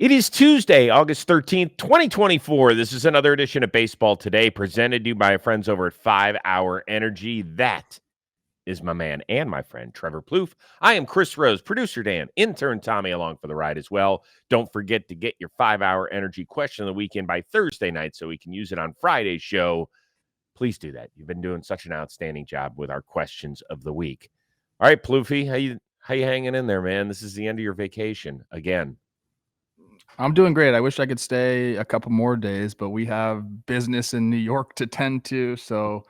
It is Tuesday, August 13th, 2024. This is another edition of Baseball Today, presented to you by our friends over at 5 Hour Energy. That is my man and my friend, Trevor Plouffe. I am Chris Rose, producer Dan, intern Tommy along for the ride as well. Don't forget to get your 5 Hour Energy question of the weekend by Thursday night so we can use it on Friday's show. Please do that. You've been doing such an outstanding job with our questions of the week. All right, Plouffe, how you hanging in there, man? This is the end of your vacation again. I'm doing great. I wish I could stay a couple more days, but we have business in New York to tend to, so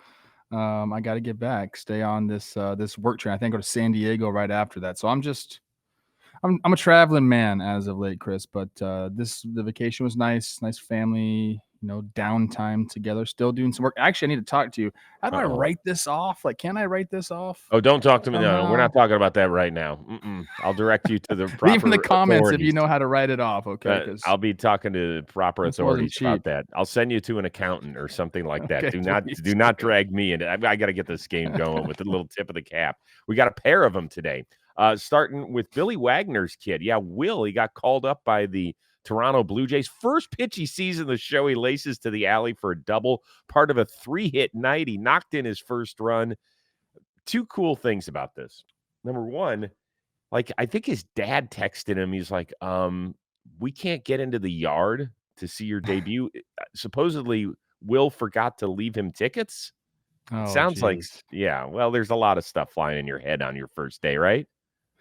I got to get back. Stay on this work train. I think go to San Diego right after that. So I'm a traveling man as of late, Chris. But the vacation was nice family, downtime together. Still doing some work. Actually, I need to talk to you. How do I write this off? Like, can I write this off? Oh, don't talk to me. No, we're not talking about that right now. I'll direct you to the proper Leave in the comments authorities. if you know how to write it off, okay? I'll be talking to the proper authorities about that. I'll send you to an accountant or something like that. Okay, do not drag me in. I got to get this game going with a little tip of the cap. We got a pair of them today, starting with Billy Wagner's kid. Yeah, Will, he got called up by the Toronto Blue Jays. First pitch he sees in the show, he laces to the alley for a double, part of a 3-hit night. He knocked in his first run. Two cool things about this. Number one, I think his dad texted him. He's like, we can't get into the yard to see your debut. Supposedly, Will forgot to leave him tickets. Sounds like, yeah, well, there's a lot of stuff flying in your head on your first day, right?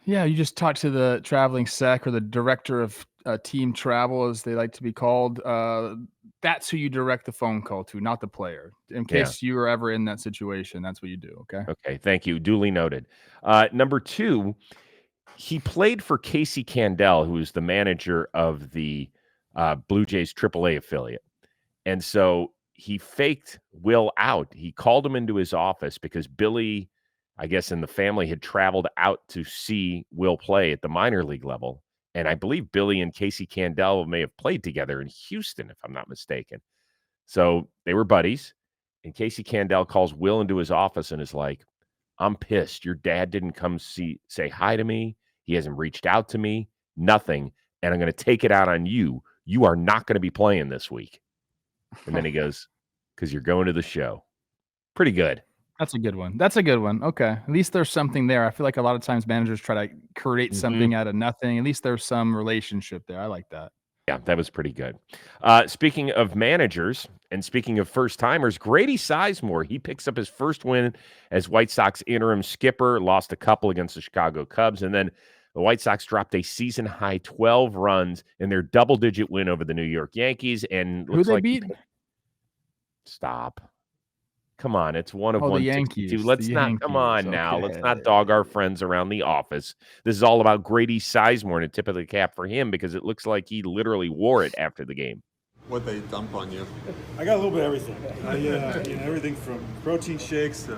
Yeah, you just talk to the traveling sec or the director of team travel, as they like to be called. That's who you direct the phone call to, not the player. In case you were ever in that situation, that's what you do, okay? Okay, thank you. Duly noted. Number two, he played for Casey Candell, who is the manager of the Blue Jays AAA affiliate. And so he faked Will out. He called him into his office because Billy, I guess, and the family had traveled out to see Will play at the minor league level. And I believe Billy and Casey Candell may have played together in Houston, if I'm not mistaken. So they were buddies. And Casey Candell calls Will into his office and is like, I'm pissed. Your dad didn't come say hi to me. He hasn't reached out to me. Nothing. And I'm going to take it out on you. You are not going to be playing this week. And then he goes, because you're going to the show. Pretty good. That's a good one. Okay. At least there's something there. I feel like a lot of times managers try to create something out of nothing. At least there's some relationship there. I like that. Yeah, that was pretty good. Speaking of managers and speaking of first-timers, Grady Sizemore, he picks up his first win as White Sox interim skipper, lost a couple against the Chicago Cubs, and then the White Sox dropped a season-high 12 runs in their double-digit win over the New York Yankees. And who they beat? Stop. Come on, it's one of 162. Let's not come on now. Let's not dog our friends around the office. This is all about Grady Sizemore and a tip of the cap for him because it looks like he literally wore it after the game. What they dump on you? I got a little bit of everything. Everything from protein shakes to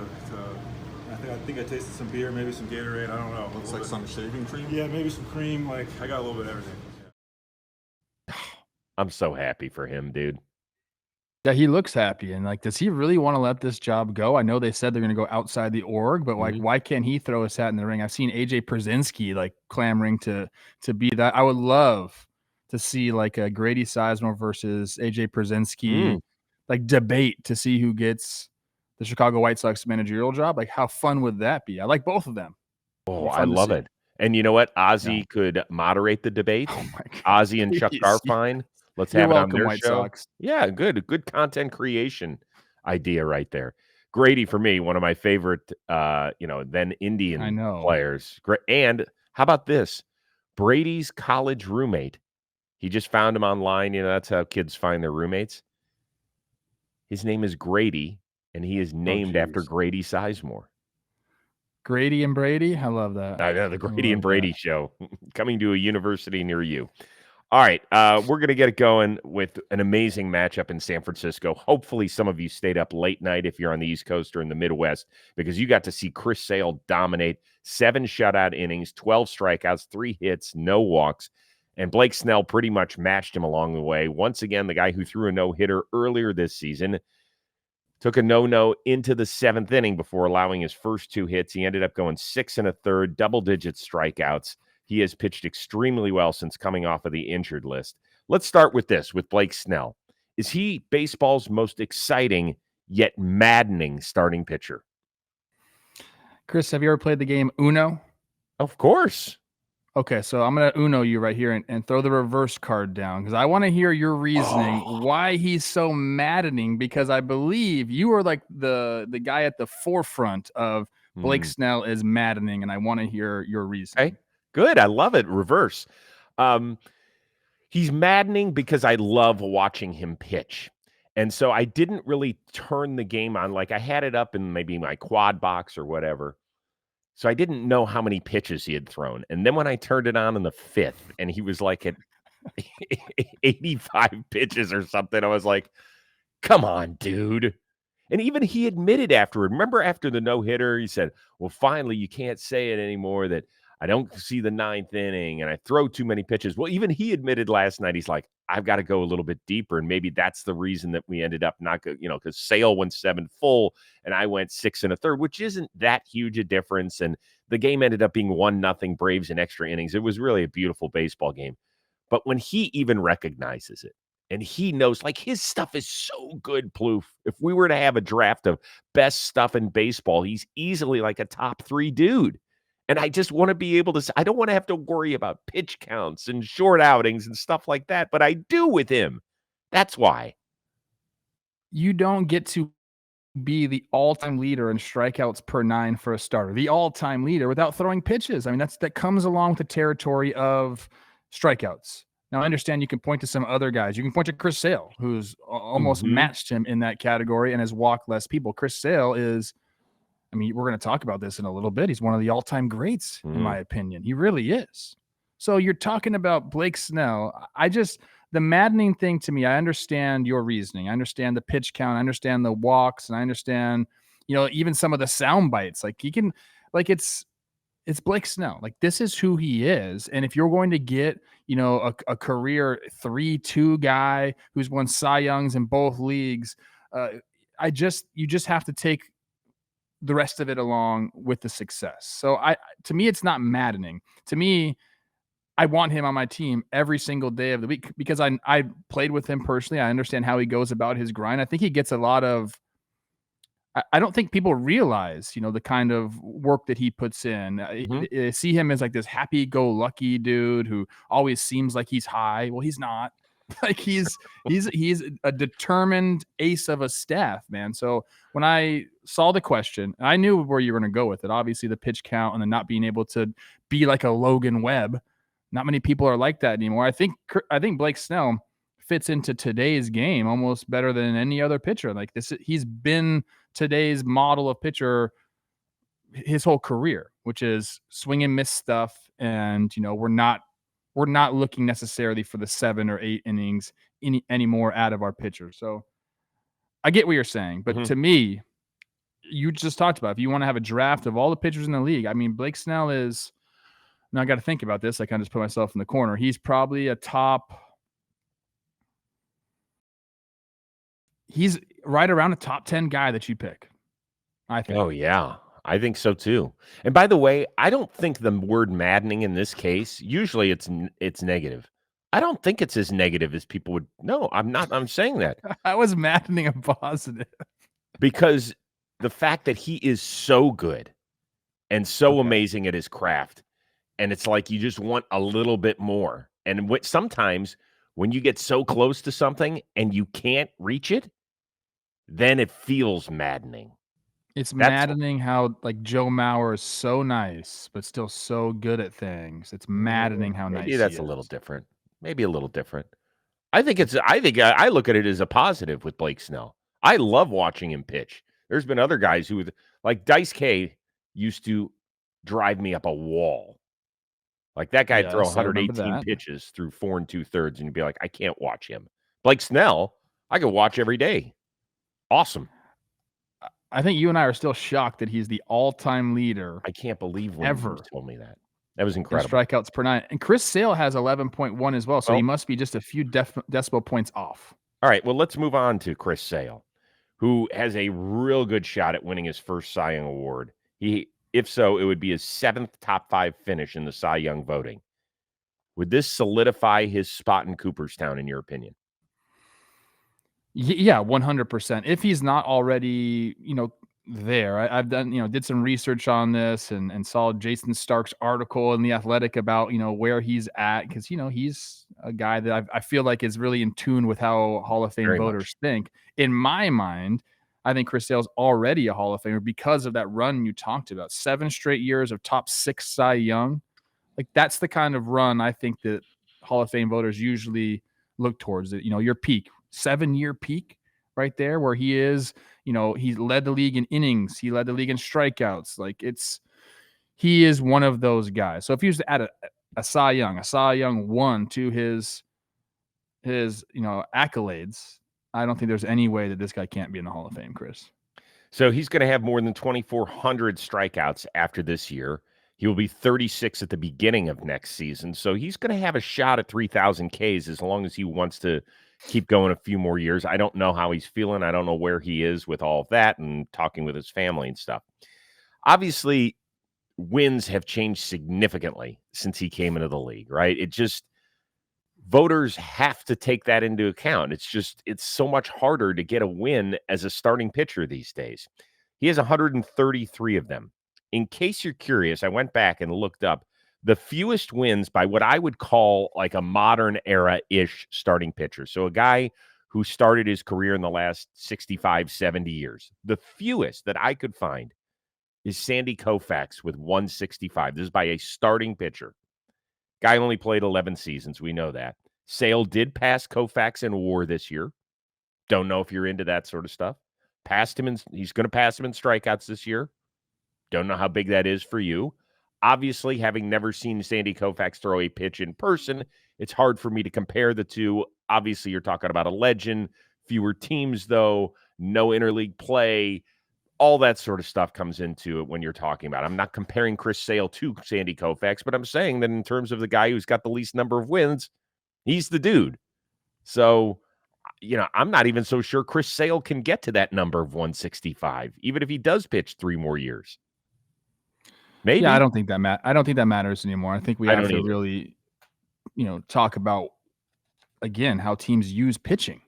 I think I tasted some beer, maybe some Gatorade. I don't know. Looks like some shaving cream. Yeah, maybe some cream. I got a little bit of everything. Yeah. I'm so happy for him, dude. Yeah, he looks happy. And does he really want to let this job go? I know they said they're going to go outside the org, but why can't he throw his hat in the ring? I've seen AJ Przinsky clamoring to be that. I would love to see a Grady Sizemore versus AJ Przinsky debate to see who gets the Chicago White Sox managerial job. How fun would that be? I like both of them. Oh, I love it. And you know what? Ozzy could moderate the debate. Oh my God. Ozzy and Chuck Garfien. Let's have it on their White show. Sox. Yeah, good content creation idea right there. Grady, for me, one of my favorite, then Indian players. And how about this? Brady's college roommate. He just found him online. That's how kids find their roommates. His name is Grady, and he is named after Grady Sizemore. Grady and Brady? I love that. I know, the Grady and Brady show coming to a university near you. All right, we're going to get it going with an amazing matchup in San Francisco. Hopefully some of you stayed up late night if you're on the East Coast or in the Midwest because you got to see Chris Sale dominate 7 shutout innings, 12 strikeouts, 3 hits, no walks, and Blake Snell pretty much matched him along the way. Once again, the guy who threw a no-hitter earlier this season took a no-no into the 7th inning before allowing his first 2 hits. He ended up going 6 1/3, double-digit strikeouts. he has pitched extremely well since coming off of the injured list. Let's start with this, with Blake Snell. Is he baseball's most exciting yet maddening starting pitcher? Chris, have you ever played the game Uno? Of course. Okay, so I'm going to Uno you right here and throw the reverse card down because I want to hear your reasoning why he's so maddening, because I believe you are like the guy at the forefront of Blake Snell is maddening, and I want to hear your reasoning. Okay, good. I love it. Reverse. He's maddening because I love watching him pitch. And so I didn't really turn the game on. Like I had it up in maybe my quad box or whatever. So I didn't know how many pitches he had thrown. And then when I turned it on in the 5th and he was like at 85 pitches or something, I was like, come on, dude. And even he admitted afterward, remember after the no-hitter, he said, well, finally, you can't say it anymore that I don't see the 9th inning and I throw too many pitches. Well, even he admitted last night, he's like, I've got to go a little bit deeper. And maybe that's the reason that we ended up not, because Sale went 7 full and I went 6 1/3, which isn't that huge a difference. And the game ended up being 1-0 Braves in extra innings. It was really a beautiful baseball game. But when he even recognizes it, and he knows, like, his stuff is so good, Plouffe. If we were to have a draft of best stuff in baseball, he's easily like a top 3 dude. And I just want to be able to, I don't want to have to worry about pitch counts and short outings and stuff like that, but I do with him. That's why. You don't get to be the all-time leader in strikeouts per 9 for a starter, the all-time leader without throwing pitches. I mean, that comes along with the territory of strikeouts. Now, I understand you can point to some other guys. You can point to Chris Sale, who's almost matched him in that category and has walked less people. Chris Sale is, I mean, we're going to talk about this in a little bit. He's one of the all-time greats, in my opinion. He really is. So you're talking about Blake Snell. The maddening thing to me, I understand your reasoning. I understand the pitch count. I understand the walks. And I understand, even some of the sound bites. Like it's Blake Snell. Like, this is who he is. And if you're going to get, a career 3-2 guy who's won Cy Youngs in both leagues, you just have to take the rest of it along with the success. So to me, it's not maddening. To me, I want him on my team every single day of the week because I played with him personally. I understand how he goes about his grind. I think he gets a lot of, I don't think people realize, the kind of work that he puts in. I see him as like this happy-go-lucky dude who always seems like he's high. Well, he's not. Like he's a determined ace of a staff, man. So when I saw the question, I knew where you were going to go with it. Obviously, the pitch count and then not being able to be like a Logan Webb. Not many people are like that anymore. I think Blake Snell fits into today's game almost better than any other pitcher. Like this, he's been today's model of pitcher his whole career, which is swing and miss stuff. And, we're not looking necessarily for the 7 or 8 innings anymore out of our pitchers. So I get what you're saying, but to me, you just talked about, if you want to have a draft of all the pitchers in the league, I mean, Blake Snell is, now I got to think about this. I kind of just put myself in the corner. He's probably he's right around a top 10 guy that you pick, I think. Oh, yeah. I think so too. And by the way, I don't think the word maddening in this case, usually it's negative. I don't think it's as negative as people would. No, I'm saying that. I was maddening a positive. Because the fact that he is so good and so amazing at his craft, and it's like you just want a little bit more. And sometimes when you get so close to something and you can't reach it, then it feels maddening. It's maddening how like Joe Mauer is so nice, but still so good at things. It's maddening how nice. Maybe that's a little different. Maybe a little different. I think I look at it as a positive with Blake Snell. I love watching him pitch. There's been other guys who, like Dice K, used to drive me up a wall. Like that guy'd throw 118 pitches through 4 2/3, and you'd be like, I can't watch him. Blake Snell, I could watch every day. Awesome. I think you and I are still shocked that he's the all-time leader. I can't believe when you told me that. That was incredible. Strikeouts per 9. And Chris Sale has 11.1 as well, so he must be just a few decibel points off. All right, well, let's move on to Chris Sale, who has a real good shot at winning his first Cy Young Award. He If so, it would be his 7th top 5 finish in the Cy Young voting. Would this solidify his spot in Cooperstown, in your opinion? Yeah, 100%. If he's not already, there, I've done, did some research on this and saw Jason Stark's article in The Athletic about, where he's at. Cause, he's a guy that I feel like is really in tune with how Hall of Fame Very voters much. think. In my mind, I think Chris Sale's already a Hall of Famer because of that run you talked about. 7 straight years of top 6 Cy Young. Like, that's the kind of run I think that Hall of Fame voters usually look towards. It, your peak, 7-year peak right there, where he is. He led the league in innings. He led the league in strikeouts. Like, he is one of those guys. So if he was to add a Cy Young 1 to his accolades, I don't think there's any way that this guy can't be in the Hall of Fame, Chris. So he's going to have more than 2,400 strikeouts after this year. He will be 36 at the beginning of next season. So he's going to have a shot at 3,000 Ks as long as he wants to keep going a few more years. I don't know how he's feeling. I don't know where he is with all of that and talking with his family and stuff. Obviously, wins have changed significantly since he came into the league, right? Voters have to take that into account. It's so much harder to get a win as a starting pitcher these days. He has 133 of them. In case you're curious, I went back and looked up the fewest wins by what I would call like a modern era-ish starting pitcher. So a guy who started his career in the last 65, 70 years. The fewest that I could find is Sandy Koufax with 165. This is by a starting pitcher. Guy only played 11 seasons. We know that. Sale did pass Koufax in WAR this year. Don't know if you're into that sort of stuff. He's going to pass him in strikeouts this year. Don't know how big that is for you. Obviously, having never seen Sandy Koufax throw a pitch in person, it's hard for me to compare the two. Obviously, you're talking about a legend. Fewer teams, though. No interleague play. All that sort of stuff comes into it when you're talking about. I'm not comparing Chris Sale to Sandy Koufax, but I'm saying that in terms of the guy who's got the least number of wins, he's the dude. So, I'm not even so sure Chris Sale can get to that number of 165, even if he does pitch 3 more years. Maybe. Yeah, I don't think that matters anymore. I think we have to either. really, talk about, again, how teams use pitching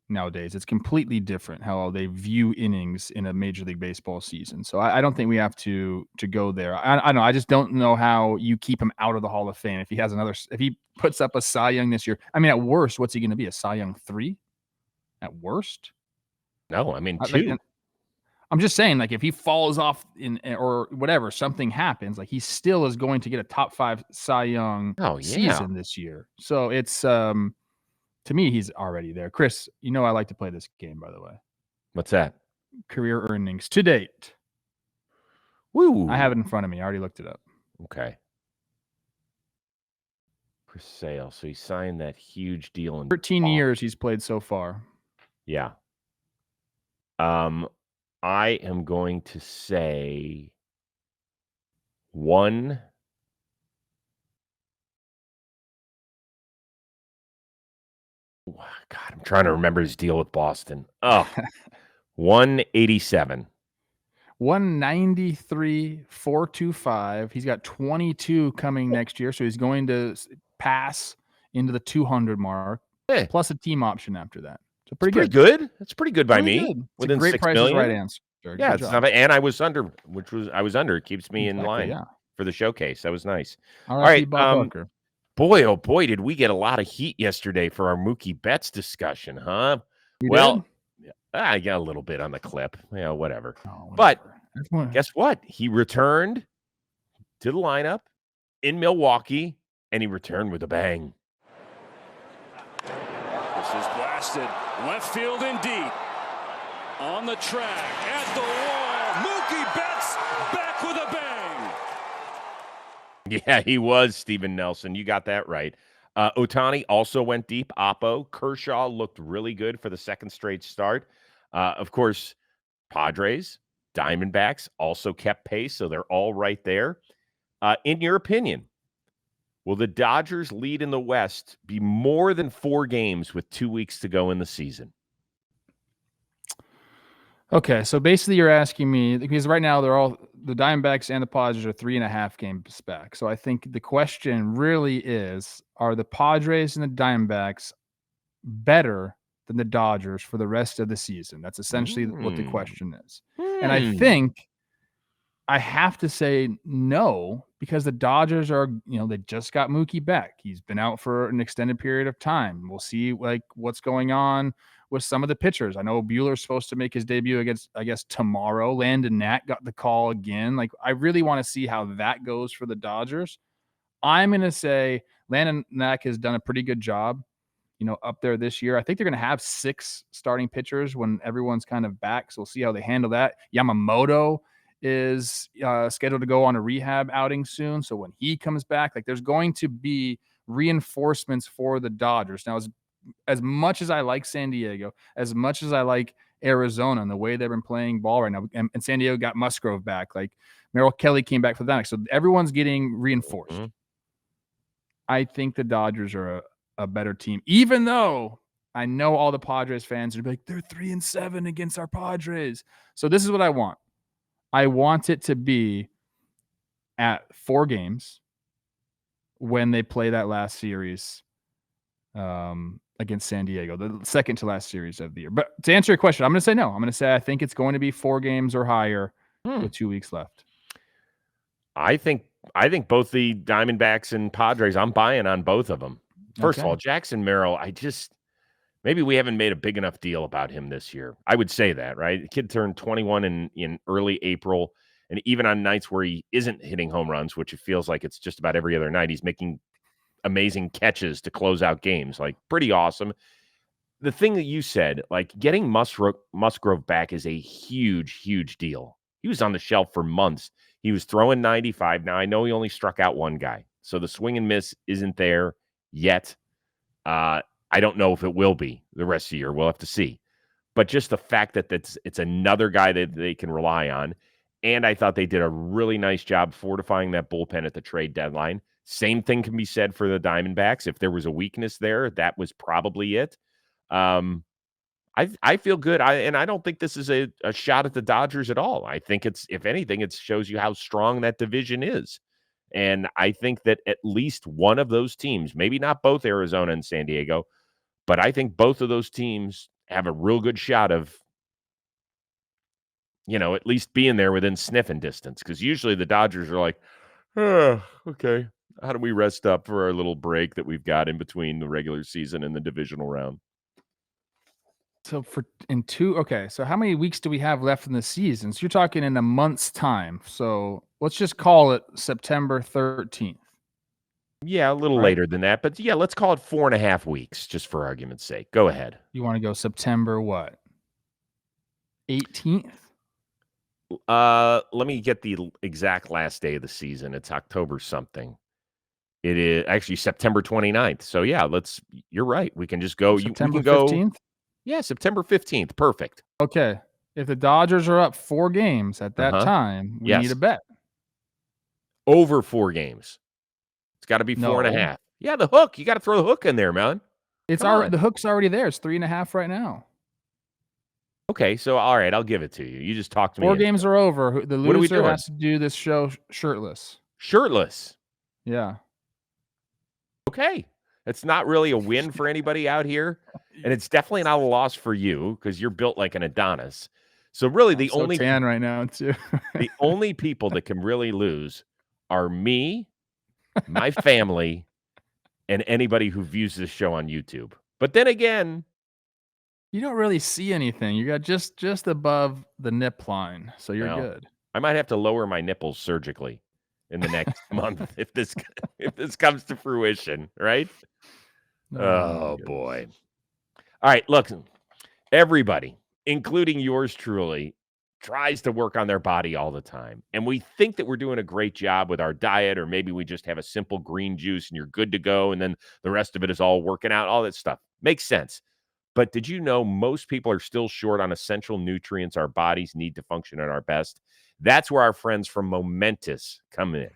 nowadays. It's completely different how they view innings in a Major League Baseball season. So I don't think we have to go there. I know. I just don't know how you keep him out of the Hall of Fame if he puts up a Cy Young this year. I mean, at worst, what's he going to be? A Cy Young 3? At worst? No, I mean 2. Like, I'm just saying, like, if he falls off or whatever, something happens, like, he still is going to get a top 5 Cy Young season this year. So it's to me, he's already there. Chris, I like to play this game, by the way. What's that? Career earnings to date. Woo! I have it in front of me. I already looked it up. Okay. Chris Sale. So he signed that huge deal in 13 years he's played so far. Yeah. I am going to say 1. God, I'm trying to remember his deal with Boston. Oh, 187. 193, 425. He's got 22 coming next year, so he's going to pass into the 200 mark, plus a team option after that. So pretty good. That's pretty good by me. Good. Within great $6 price million. is right answer. Yeah, it's not, and I was under, It keeps me in line yeah. for the showcase. That was nice. All right, Bob Barker. Boy, oh boy, did we get a lot of heat yesterday for our Mookie Betts discussion, huh? You did? I got a little bit on the clip. Yeah, whatever. Oh, but guess what? He returned to the lineup in Milwaukee, and he returned with a bang. This is blasted. Left field and deep. On the track, at the wall. Mookie Betts back with a bang. Yeah, he was, Steven Nelson. You got that right. Ohtani also went deep. Oppo. Kershaw looked really good for the second straight start. Of course, Padres, Diamondbacks also kept pace, so they're all right there. In your opinion, will the Dodgers lead in the West be more than 4 games with 2 weeks to go in the season? Okay, so basically you're asking me, because right now the Diamondbacks and the Padres are 3.5 games back. So I think the question really is, are the Padres and the Diamondbacks better than the Dodgers for the rest of the season? That's essentially what the question is. And I think I have to say no, because the Dodgers are, they just got Mookie back. He's been out for an extended period of time. We'll see what's going on with some of the pitchers. I know Buehler's supposed to make his debut against, I guess, tomorrow. Landon Knack got the call again. Like, I really want to see how that goes for the Dodgers. I'm going to say Landon Knack has done a pretty good job, up there this year. I think they're going to have 6 starting pitchers when everyone's kind of back. So we'll see how they handle that. Yamamoto is scheduled to go on a rehab outing soon. So when he comes back, there's going to be reinforcements for the Dodgers. Now, as much as I like San Diego, as much as I like Arizona and the way they've been playing ball right now, and San Diego got Musgrove back, Merrill Kelly came back for the Diamondbacks. So everyone's getting reinforced. Mm-hmm. I think the Dodgers are a better team, even though I know all the Padres fans are like, they're 3-7 against our Padres. So this is what I want. I want it to be at 4 games when they play that last series against San Diego, the second to last series of the year. But to answer your question, I'm going to say no. I'm going to say I think it's going to be 4 games or higher with 2 weeks left. I think both the Diamondbacks and Padres, I'm buying on both of them. First of all, Jackson Merrill, maybe we haven't made a big enough deal about him this year. I would say that, right? The kid turned 21 in early April, and even on nights where he isn't hitting home runs, which it feels like it's just about every other night, he's making amazing catches to close out games. Pretty awesome. The thing that you said, getting Musgrove back is a huge, huge deal. He was on the shelf for months. He was throwing 95. Now, I know he only struck out one guy, so the swing and miss isn't there yet. I don't know if it will be the rest of the year. We'll have to see. But just the fact that it's another guy that they can rely on, and I thought they did a really nice job fortifying that bullpen at the trade deadline. Same thing can be said for the Diamondbacks. If there was a weakness there, that was probably it. I feel good. I don't think this is a shot at the Dodgers at all. I think if anything, it shows you how strong that division is. And I think that at least one of those teams, maybe not both Arizona and San Diego, but I think both of those teams have a real good shot of, at least being there within sniffing distance. Because usually the Dodgers are like, oh, okay, how do we rest up for our little break that we've got in between the regular season and the divisional round? So so how many weeks do we have left in the season? So you're talking in a month's time. So let's just call it September 13th. Yeah, a little later than that. But yeah, let's call it 4.5 weeks, just for argument's sake. Go ahead. You want to go September what? 18th? Let me get the exact last day of the season. It's October something. It is actually September 29th. So yeah, you're right. We can just go. September we can 15th? Yeah, September 15th. Perfect. Okay. If the Dodgers are up 4 games at that time, we need a bet. Over 4 games. It's got to be 4.5. Yeah, the hook. You got to throw the hook in there, man. The hook's already there. It's 3.5 right now. Okay, so all right, I'll give it to you. You just talked to me. 4 games are over. The loser doing? has to do this show shirtless. Shirtless. Yeah. Okay. It's not really a win for anybody out here, and it's definitely not a loss for you because you're built like an Adonis. So really, the only tan right now too. The only people that can really lose are me, my family, and anybody who views this show on YouTube. But then again, you don't really see anything. You got just above the nip line, so you're good. I might have to lower my nipples surgically in the next month if this comes to fruition, right? Oh boy. All right, look, everybody, including yours truly, tries to work on their body all the time. And we think that we're doing a great job with our diet, or maybe we just have a simple green juice and you're good to go. And then the rest of it is all working out, all that stuff. Makes sense. But did you know most people are still short on essential nutrients our bodies need to function at our best? That's where our friends from Momentous come in.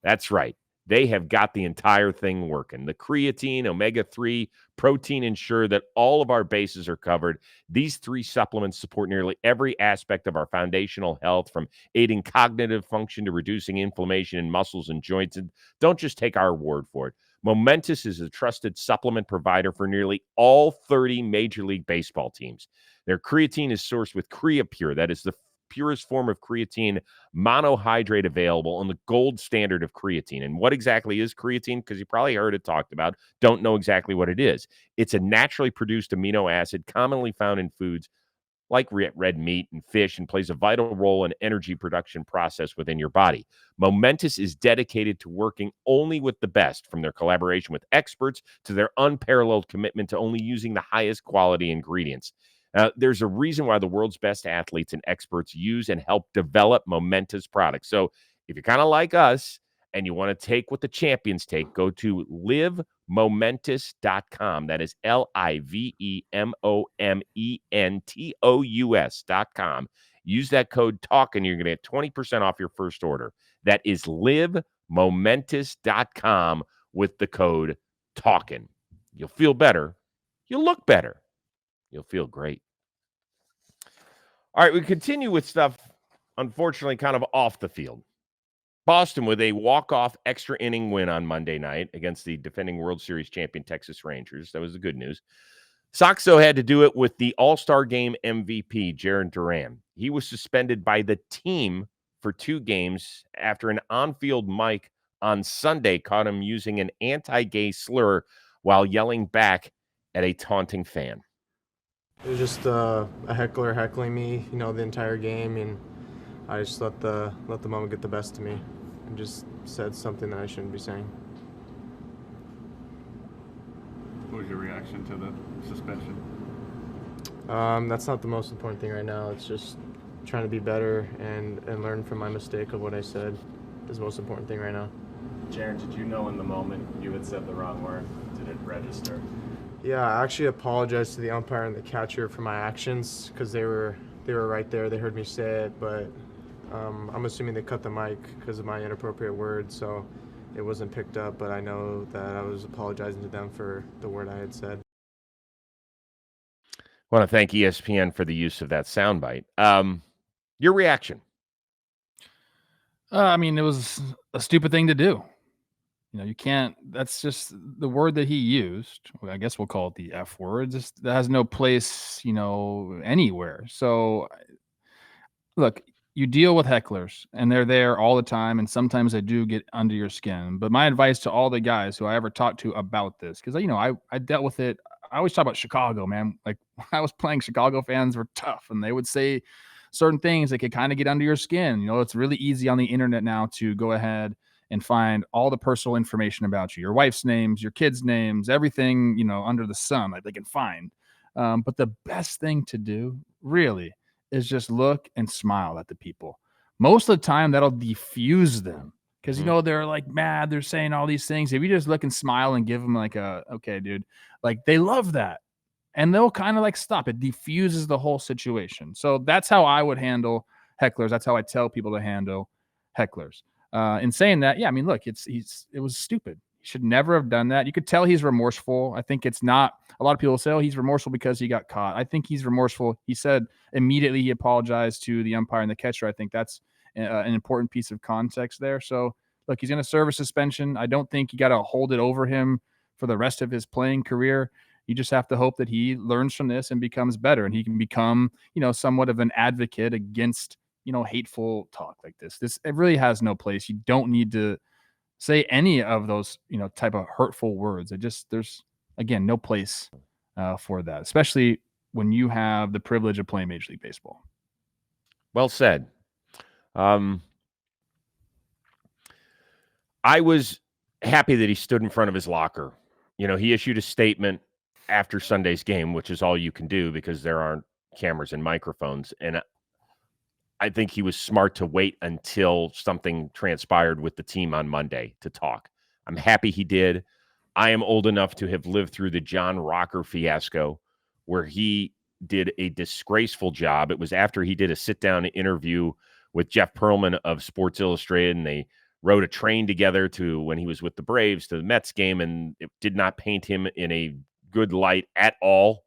That's right. They have got the entire thing working. The creatine, omega-3, protein ensure that all of our bases are covered. These 3 supplements support nearly every aspect of our foundational health, from aiding cognitive function to reducing inflammation in muscles and joints. And don't just take our word for it. Momentous is a trusted supplement provider for nearly all 30 Major League Baseball teams. Their creatine is sourced with CreaPure. That is the purest form of creatine monohydrate available, and the gold standard of creatine. And what exactly is creatine? Because you probably heard it talked about, don't know exactly what it is. It's a naturally produced amino acid commonly found in foods like red meat and fish, and plays a vital role in energy production process within your body. Momentous is dedicated to working only with the best, from their collaboration with experts to their unparalleled commitment to only using the highest quality ingredients. There's a reason why the world's best athletes and experts use and help develop Momentous products. So if you're kind of like us and you want to take what the champions take, go to livemomentous.com. That is livemomentous.com. Use that code TALK and you're going to get 20% off your first order. That is livemomentous.com with the code TALKIN. You'll feel better. You'll look better. You'll feel great. All right, we continue with stuff, unfortunately, kind of off the field. Boston with a walk-off extra inning win on Monday night against the defending World Series champion Texas Rangers. That was the good news. Sox, though, had to do it with the All-Star Game MVP, Jarren Duran. He was suspended by the team for 2 games after an on-field mic on Sunday caught him using an anti-gay slur while yelling back at a taunting fan. It was just a heckler heckling me, the entire game, and I just let the moment get the best of me and just said something that I shouldn't be saying. What was your reaction to the suspension? That's not the most important thing right now. It's just trying to be better and learn from my mistake of what I said is the most important thing right now. Jarren, did you know in the moment you had said the wrong word? Did it register? Yeah, I actually apologized to the umpire and the catcher for my actions because they were right there. They heard me say it, but I'm assuming they cut the mic because of my inappropriate words, so it wasn't picked up. But I know that I was apologizing to them for the word I had said. I want to thank ESPN for the use of that soundbite. Your reaction? I mean, it was a stupid thing to do. You can't, that's just the word that he used. I guess we'll call it the F word. Just that has no place, anywhere. So look, you deal with hecklers and they're there all the time. And sometimes they do get under your skin. But my advice to all the guys who I ever talked to about this, because, I dealt with it. I always talk about Chicago, man. Like when I was playing, Chicago fans were tough and they would say certain things that could kind of get under your skin. It's really easy on the internet now to go ahead and find all the personal information about you, your wife's names, your kids' names, everything, under the sun that they can find. But the best thing to do really is just look and smile at the people. Most of the time that'll diffuse them because, they're like mad. They're saying all these things. If you just look and smile and give them like okay, dude, like they love that. And they'll kind of like stop. It diffuses the whole situation. So that's how I would handle hecklers. That's how I tell people to handle hecklers. In saying that, yeah, I mean, look, it was stupid. He should never have done that. You could tell he's remorseful. I think it's not. A lot of people say, oh, he's remorseful because he got caught. I think he's remorseful. He said immediately he apologized to the umpire and the catcher. I think that's an important piece of context there. So, look, he's going to serve a suspension. I don't think you got to hold it over him for the rest of his playing career. You just have to hope that he learns from this and becomes better, and he can become, somewhat of an advocate against, hateful talk like this. It really has no place. You don't need to say any of those, type of hurtful words. There's, again, no place for that, especially when you have the privilege of playing Major League Baseball. Well said. I was happy that he stood in front of his locker. He issued a statement after Sunday's game, which is all you can do because there aren't cameras and microphones. And I think he was smart to wait until something transpired with the team on Monday to talk. I'm happy he did. I am old enough to have lived through the John Rocker fiasco where he did a disgraceful job. It was after he did a sit-down interview with Jeff Pearlman of Sports Illustrated, and they rode a train together to when he was with the Braves to the Mets game, and it did not paint him in a good light at all.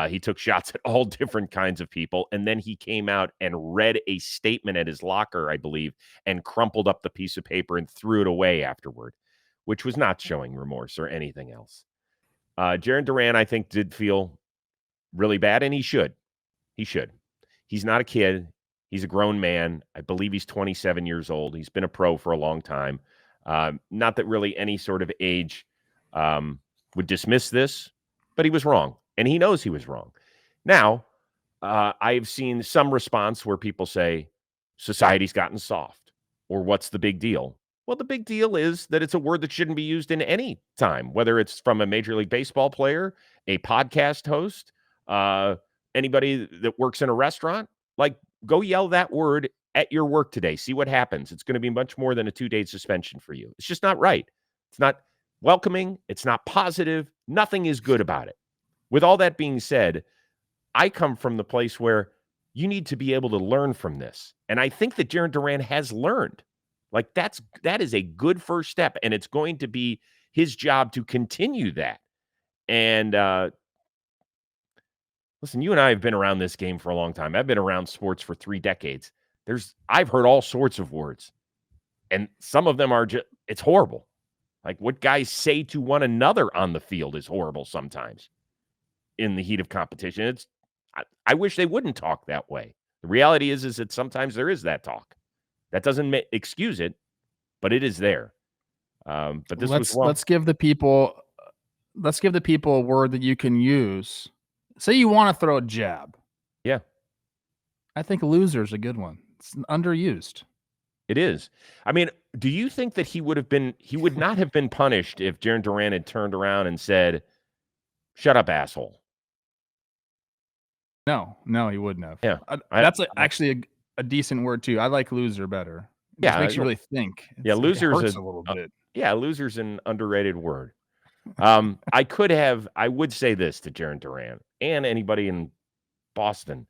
He took shots at all different kinds of people, and then he came out and read a statement at his locker, I believe, and crumpled up the piece of paper and threw it away afterward, which was not showing remorse or anything else. Jarren Duran, I think, did feel really bad, and he should. He should. He's not a kid. He's a grown man. I believe he's 27 years old. He's been a pro for a long time. Not that really any sort of age would dismiss this, but he was wrong, and he knows he was wrong. Now, I've seen some response where people say, society's gotten soft, or what's the big deal? Well, the big deal is that it's a word that shouldn't be used in any time, whether it's from a Major League Baseball player, a podcast host, anybody that works in a restaurant. Like, go yell that word at your work today. See what happens. It's going to be much more than a 2-day suspension for you. It's just not right. It's not welcoming. It's not positive. Nothing is good about it. With all that being said, I come from the place where you need to be able to learn from this. And I think that Jarren Duran has learned. Like, that is a good first step, and it's going to be his job to continue that. And listen, you and I have been around this game for a long time. I've been around sports for 3 decades. I've heard all sorts of words, and some of them are just, it's horrible. Like, what guys say to one another on the field is horrible sometimes in the heat of competition. I wish they wouldn't talk that way. The reality is that sometimes there is that talk. That doesn't excuse it, but it is there. But this let's give the people a word that you can use. Say you want to throw a jab. Yeah. I think loser is a good one. It's underused. It is. I mean, do you think that he would not have been punished if Jarren Duran had turned around and said, "Shut up, asshole"? No, he wouldn't have. Yeah. That's actually a decent word too. I like loser better. It just makes you really think. Loser's a little bit. Loser's an underrated word. I would say this to Jarren Duran and anybody in Boston.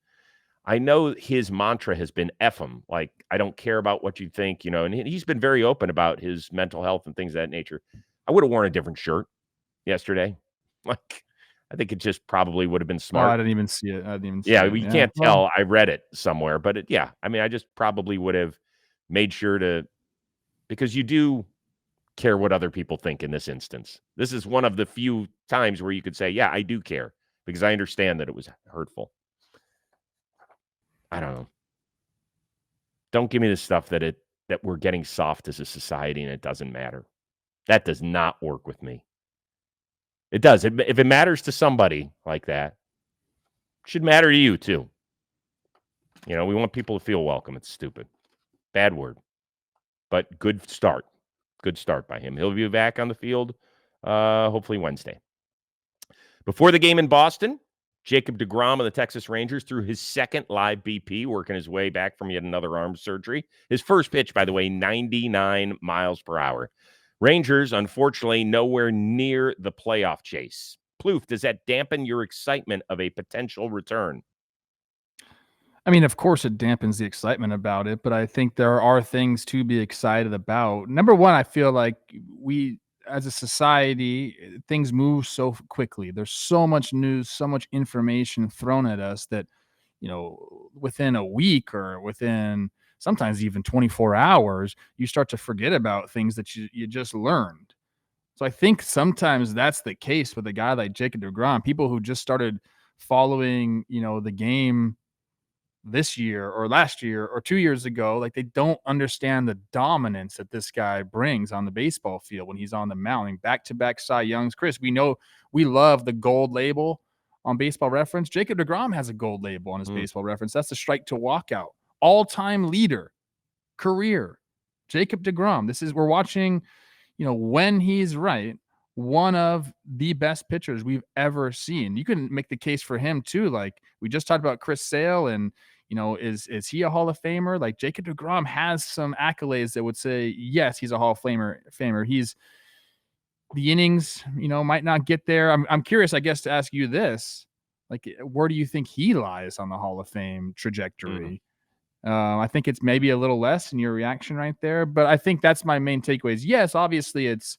I know his mantra has been F him. Like, I don't care about what you think, and he's been very open about his mental health and things of that nature. I would have worn a different shirt yesterday. Like, I think it just probably would have been smart. Oh, I didn't even see it. You can't tell. I read it somewhere, but I just probably would have made sure to, because you do care what other people think in this instance. This is one of the few times where you could say, yeah, I do care, because I understand that it was hurtful. I don't know. Don't give me the stuff that we're getting soft as a society and it doesn't matter. That does not work with me. It does. If it matters to somebody like that, it should matter to you too. We want people to feel welcome. It's stupid. Bad word. But good start. Good start by him. He'll be back on the field hopefully Wednesday. Before the game in Boston, Jacob deGrom of the Texas Rangers threw his second live BP, working his way back from yet another arm surgery. His first pitch, by the way, 99 miles per hour. Rangers, unfortunately, nowhere near the playoff chase. Plouffe, does that dampen your excitement of a potential return? I mean, of course it dampens the excitement about it, but I think there are things to be excited about. Number one, I feel like we, as a society, things move so quickly. There's so much news, so much information thrown at us that, within a week or within sometimes even 24 hours, you start to forget about things that you just learned. So I think sometimes that's the case with a guy like Jacob deGrom. People who just started following, the game this year or last year or 2 years ago, like, they don't understand the dominance that this guy brings on the baseball field when he's on the mound. Back-to-back Cy Youngs. Chris, we know we love the gold label on Baseball Reference. Jacob deGrom has a gold label on his Baseball Reference. That's the strike to walkout. All-time leader, career, Jacob deGrom. We're watching, when he's right, one of the best pitchers we've ever seen. You can make the case for him too. Like, we just talked about Chris Sale, and is he a Hall of Famer? Like, Jacob deGrom has some accolades that would say yes, he's a Hall of Famer. He's the innings, might not get there. I'm curious, I guess, to ask you this: like, where do you think he lies on the Hall of Fame trajectory? I think it's maybe a little less in your reaction right there, but I think that's my main takeaways. Yes, obviously it's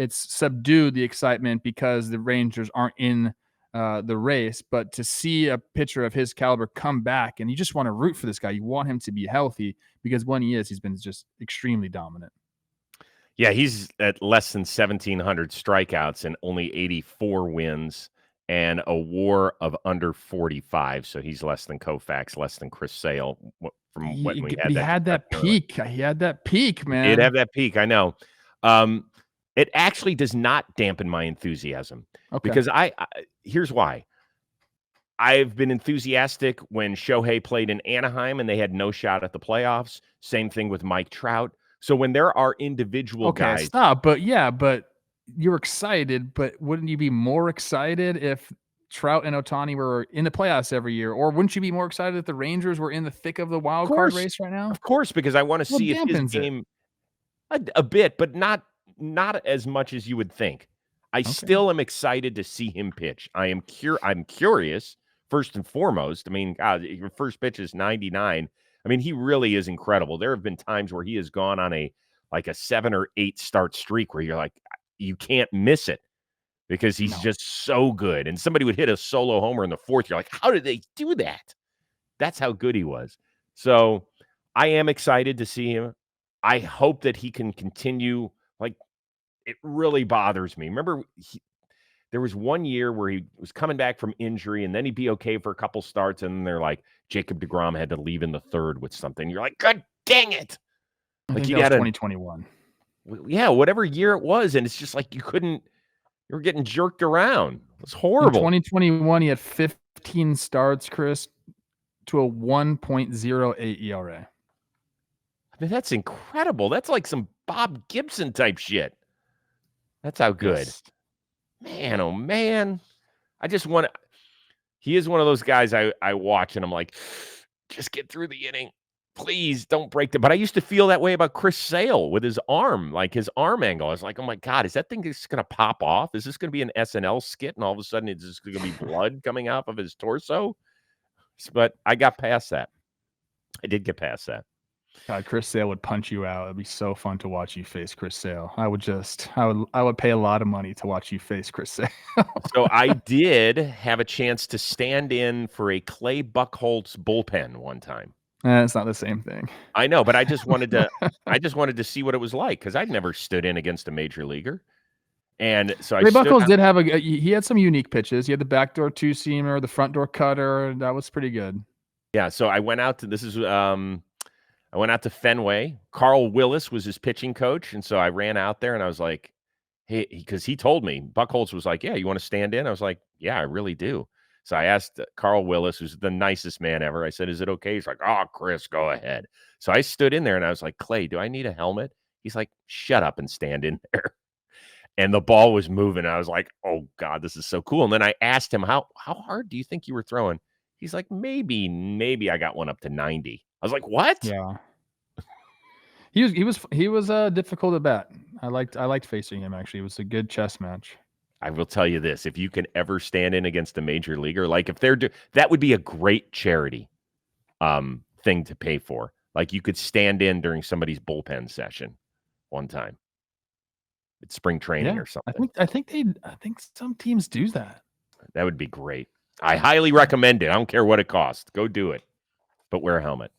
subdued the excitement because the Rangers aren't in the race, but to see a pitcher of his caliber come back, and you just want to root for this guy. You want him to be healthy because when he is, he's been just extremely dominant. Yeah, he's at less than 1,700 strikeouts and only 84 wins and a WAR of under 45. So he's less than Koufax, less than Chris Sale from when we had He that. had that peak. He had that peak, man. He did have that peak. I know. It actually does not dampen my enthusiasm because I here's why. I've been enthusiastic when Shohei played in Anaheim and they had no shot at the playoffs. Same thing with Mike Trout. So when there are individual guys, stop. But you're excited. But wouldn't you be more excited if Trout and Ohtani were in the playoffs every year? Or wouldn't you be more excited if the Rangers were in the thick of the wild card race right now? Of course, because I want to see if his game a bit, but not as much as you would think. I still am excited to see him pitch. I'm curious, first and foremost. I mean, God, your first pitch is 99. I mean, he really is incredible. There have been times where he has gone on a 7 or 8 start streak where you're like, you can't miss it because he's just so good. And somebody would hit a solo homer in the 4th. You're like, how did they do that? That's how good he was. So I am excited to see him. I hope that he can continue. Like, it really bothers me. Remember, there was one year where he was coming back from injury, and then he'd be okay for a couple starts, and then they're like, Jacob deGrom had to leave in the 3rd with something. You're like, God dang it! Like he had 2021. Yeah, whatever year it was, and it's just like you were getting jerked around. It was horrible. In 2021, he had 15 starts, Chris, to a 1.08 ERA. I mean, that's incredible. That's like some Bob Gibson type shit. That's how good. Yes. Man, oh man. He is one of those guys I watch and I'm like, just get through the inning. Please don't break But I used to feel that way about Chris Sale with his arm, like his arm angle. I was like, oh my God, is that thing just going to pop off? Is this going to be an SNL skit? And all of a sudden it's just going to be blood coming off of his torso? But I got past that. I did get past that. God, Chris Sale would punch you out. It'd be so fun to watch you face Chris Sale. I would pay a lot of money to watch you face Chris Sale. So I did have a chance to stand in for a Clay Buchholz bullpen one time. It's not the same thing. I know, but I just wanted to see what it was like because I'd never stood in against a major leaguer. And so Clay Buchholz did have he had some unique pitches. He had the backdoor 2-seamer, the front door cutter. That was pretty good. Yeah. So I went out to I went out to Fenway. Carl Willis was his pitching coach. And so I ran out there and I was like, hey, because he told me, Buchholz was like, yeah, you want to stand in? I was like, yeah, I really do. So I asked Carl Willis, who's the nicest man ever. I said, is it okay? He's like, oh, Chris, go ahead. So I stood in there and I was like, Clay, do I need a helmet? He's like, shut up and stand in there. And the ball was moving. I was like, oh, God, this is so cool. And then I asked him, how hard do you think you were throwing? He's like, maybe I got one up to 90. I was like, what? Yeah. He was difficult at bat. I liked facing him, actually. It was a good chess match. I will tell you this. If you can ever stand in against a major leaguer, like if that would be a great charity thing to pay for. Like you could stand in during somebody's bullpen session one time. It's spring training or something. I think some teams do that. That would be great. I highly recommend it. I don't care what it costs. Go do it. But wear a helmet.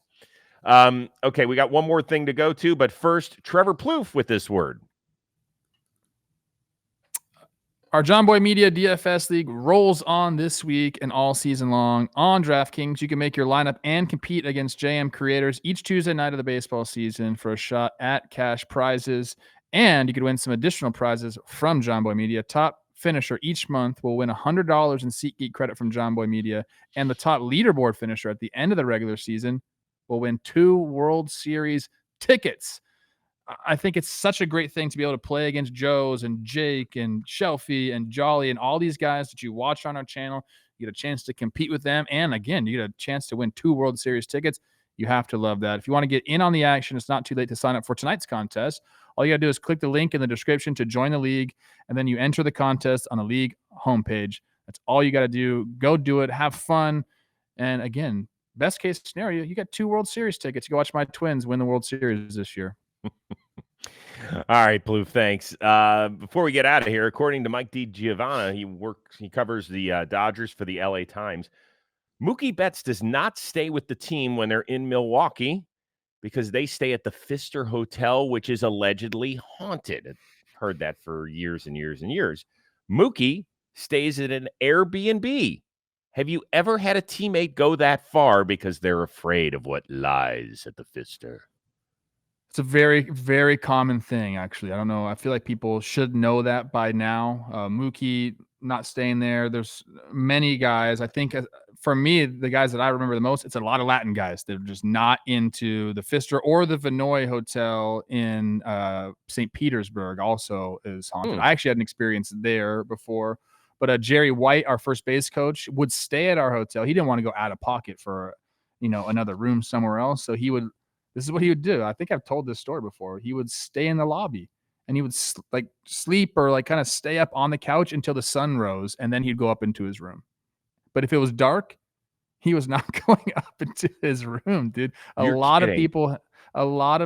Okay, we got one more thing to go to, but first, Trevor Plouffe with this word. Our John Boy Media DFS League rolls on this week and all season long on DraftKings. You can make your lineup and compete against JM creators each Tuesday night of the baseball season for a shot at cash prizes. And you could win some additional prizes from John Boy Media. Top finisher each month will win $100 in SeatGeek credit from John Boy Media. And the top leaderboard finisher at the end of the regular season will win 2 World Series tickets. I think it's such a great thing to be able to play against Joe's and Jake and Shelfie and Jolly and all these guys that you watch on our channel. You get a chance to compete with them. And again, you get a chance to win 2 World Series tickets. You have to love that. If you want to get in on the action, it's not too late to sign up for tonight's contest. All you got to do is click the link in the description to join the league, and then you enter the contest on the league homepage. That's all you got to do. Go do it. Have fun. And again, best case scenario, you got 2 World Series tickets. You go watch my Twins win the World Series this year. All right, Plouffe, thanks. Before we get out of here, according to Mike DiGiovanna, he covers the Dodgers for the LA Times. Mookie Betts does not stay with the team when they're in Milwaukee because they stay at the Pfister Hotel, which is allegedly haunted. I've heard that for years and years and years. Mookie stays at an Airbnb. Have you ever had a teammate go that far because they're afraid of what lies at the Pfister? It's a very, very common thing, actually. I don't know. I feel like people should know that by now. Mookie not staying there. There's many guys. I think for me, the guys that I remember the most, it's a lot of Latin guys that are just not into the Pfister or the Vinoy Hotel in St. Petersburg also is haunted. I actually had an experience there before. But Jerry White, our first base coach, would stay at our hotel. He didn't want to go out of pocket for, another room somewhere else. So this is what he would do. I think I've told this story before. He would stay in the lobby and he would sleep or kind of stay up on the couch until the sun rose, and then he'd go up into his room. But if it was dark, he was not going up into his room, dude. A lot of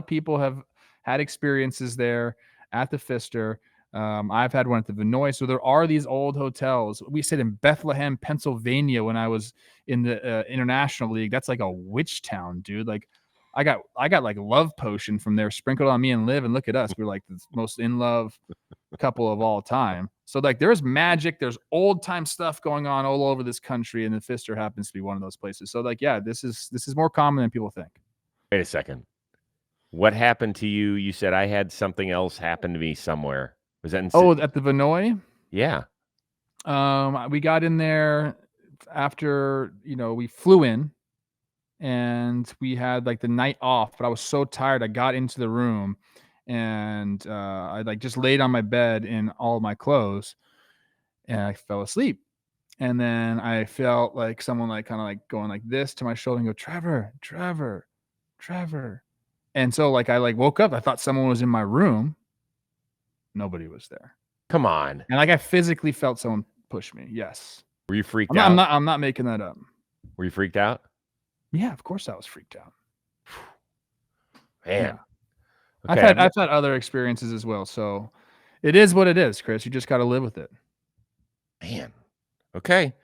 people have had experiences there at the Pfister. I've had one at the Vinoy. So there are these old hotels. We stayed in Bethlehem, Pennsylvania when I was in the International League. That's like a witch town, dude. Like I got like love potion from there sprinkled on me and Liv, and look at us. We're like the most in love couple of all time. So like there's magic, there's old time stuff going on all over this country, and the Pfister happens to be one of those places. So like, yeah, this is more common than people think. Wait a second. What happened to you? You said I had something else happen to me somewhere. Was that at the Vinoy? Yeah. We got in there after, we flew in and we had like the night off, but I was so tired. I got into the room and I just laid on my bed in all my clothes and I fell asleep. And then I felt like someone kind of going like this to my shoulder and go, Trevor. And so I woke up. I thought someone was in my room. Nobody was there. Come on. And I physically felt someone push me. Yes. Were you freaked out? I'm not making that up. Were you freaked out? Yeah, of course I was freaked out. Man. Yeah. Okay. I've had other experiences as well. So it is what it is, Chris. You just got to live with it. Man. Okay.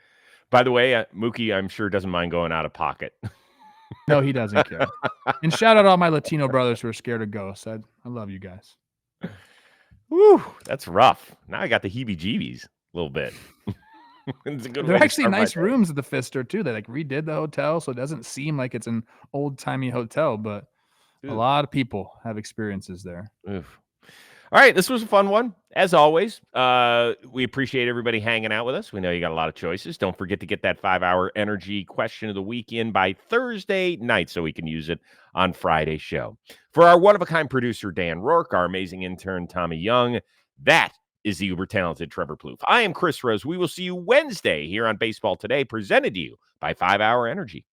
By the way, Mookie, I'm sure doesn't mind going out of pocket. No, he doesn't care. And shout out all my Latino brothers who are scared of ghosts. I love you guys. Whew, that's rough. Now I got the heebie-jeebies a little bit. They're actually nice rooms at the Pfister too. They redid the hotel, so it doesn't seem like it's an old-timey hotel, but a lot of people have experiences there. Oof. All right, this was a fun one. As always, we appreciate everybody hanging out with us. We know you got a lot of choices. Don't forget to get that 5-hour energy question of the week in by Thursday night so we can use it on Friday's show. For our one-of-a-kind producer, Dan Rourke, our amazing intern, Tommy Young, that is the uber-talented Trevor Plouffe. I am Chris Rose. We will see you Wednesday here on Baseball Today, presented to you by 5-hour Energy.